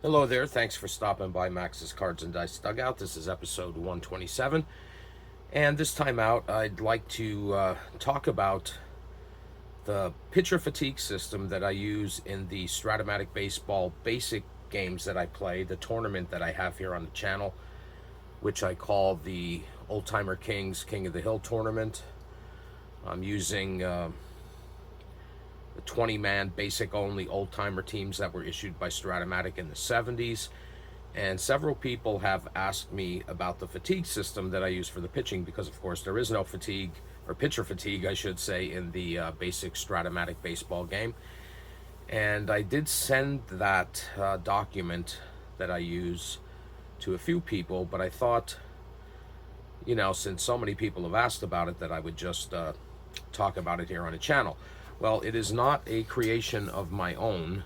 Hello there, thanks for stopping by Max's Cards and Dice Dugout. This is episode 127, and this time out I'd like to talk about the pitcher fatigue system that I use in the Strat-O-Matic Baseball basic games that I play, the tournament that I have here on the channel, which I call the Old Timer Kings King of the Hill tournament. I'm using the 20-man basic only old-timer teams that were issued by Strat-O-Matic in the 70s, and several people have asked me about the fatigue system that I use for the pitching, because of course there is no fatigue, or pitcher fatigue I should say, in the basic Strat-O-Matic baseball game. And I did send that document that I use to a few people, but I thought, since so many people have asked about it, that I would just talk about it here on the channel. Well, it is not a creation of my own.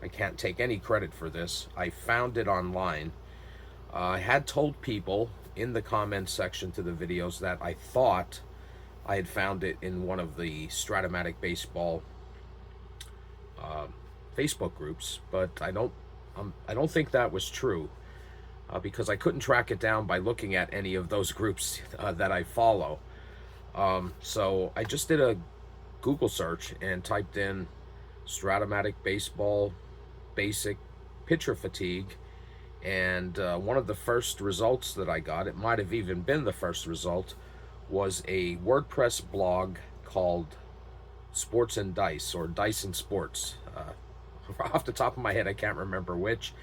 I can't take any credit for this. I found it online. I had told people in the comments section to the videos that I thought I had found it in one of the Strat-O-Matic Baseball Facebook groups, but I don't think that was true, because I couldn't track it down by looking at any of those groups that I follow. So I just did a Google search and typed in Strat-O-Matic Baseball basic pitcher fatigue, and one of the first results that I got, it might have even been the first result, was a WordPress blog called Sports and Dice, or Dice and Sports. Off the top of my head I can't remember which,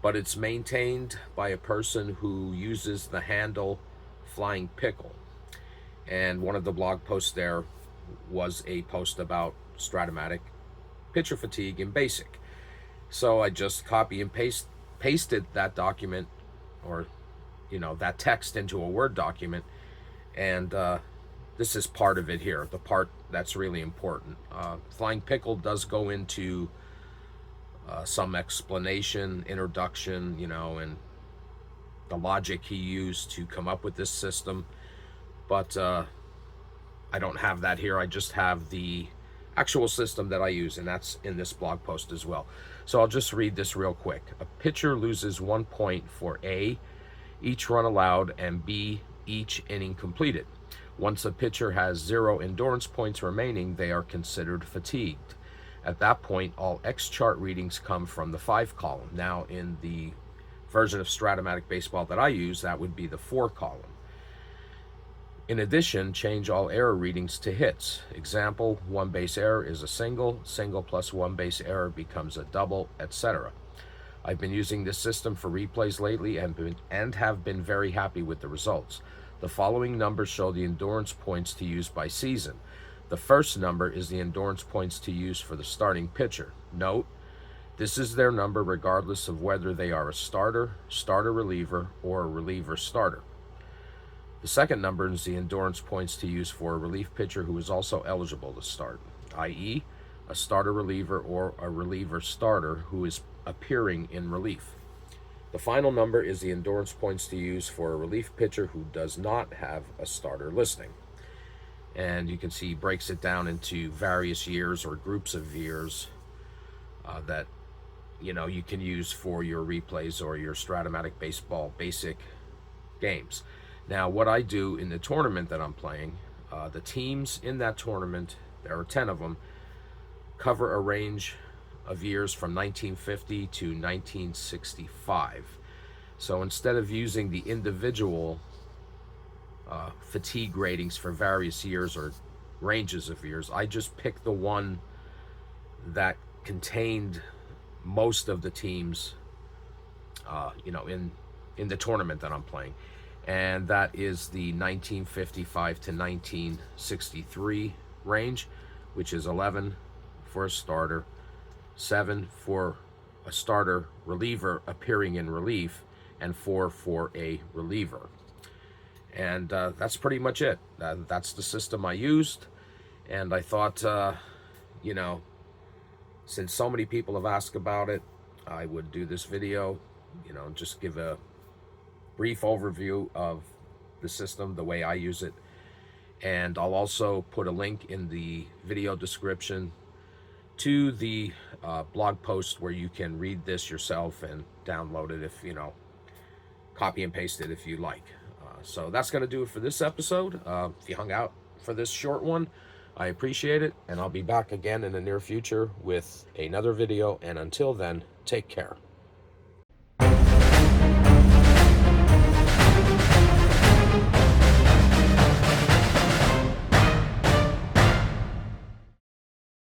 but it's maintained by a person who uses the handle Flying Pickle, and one of the blog posts there was a post about Strat-O-Matic pitcher fatigue in basic. So I just copy and pasted that document, or that text, into a Word document, and this is part of it here, the part that's really important. Flying Pickle does go into some explanation, introduction, and the logic he used to come up with this system, but I don't have that here. I just have the actual system that I use, and that's in this blog post as well. So I'll just read this real quick. A pitcher loses 1 point for A, each run allowed, and B, each inning completed. Once a pitcher has 0 endurance points remaining, they are considered fatigued. At that point, all X chart readings come from the 5 column. Now, in the version of Strat-O-Matic Baseball that I use, that would be the 4 column. In addition, change all error readings to hits. Example, 1 base error is a single, single plus 1 base error becomes a double, etc. I've been using this system for replays lately and have been very happy with the results. The following numbers show the endurance points to use by season. The first number is the endurance points to use for the starting pitcher. Note, this is their number regardless of whether they are a starter, starter reliever, or a reliever starter. The second number is the endurance points to use for a relief pitcher who is also eligible to start, i.e., a starter reliever or a reliever starter who is appearing in relief. The final number is the endurance points to use for a relief pitcher who does not have a starter listing. And you can see he breaks it down into various years or groups of years that you can use for your replays or your Strat-O-Matic Baseball basic games. Now, what I do in the tournament that I'm playing, the teams in that tournament, there are 10 of them, cover a range of years from 1950 to 1965. So instead of using the individual fatigue ratings for various years or ranges of years, I just picked the one that contained most of the teams, in the tournament that I'm playing. And that is the 1955 to 1963 range, which is 11 for a starter, 7 for a starter reliever appearing in relief, and 4 for a reliever. And that's pretty much it. That's the system I used, and I thought, since so many people have asked about it, I would do this video, just give a brief overview of the system, the way I use it, and I'll also put a link in the video description to the blog post where you can read this yourself and download it if, you know, copy and paste it if you like. So that's going to do it for this episode. If you hung out for this short one, I appreciate it, and I'll be back again in the near future with another video, and until then, take care.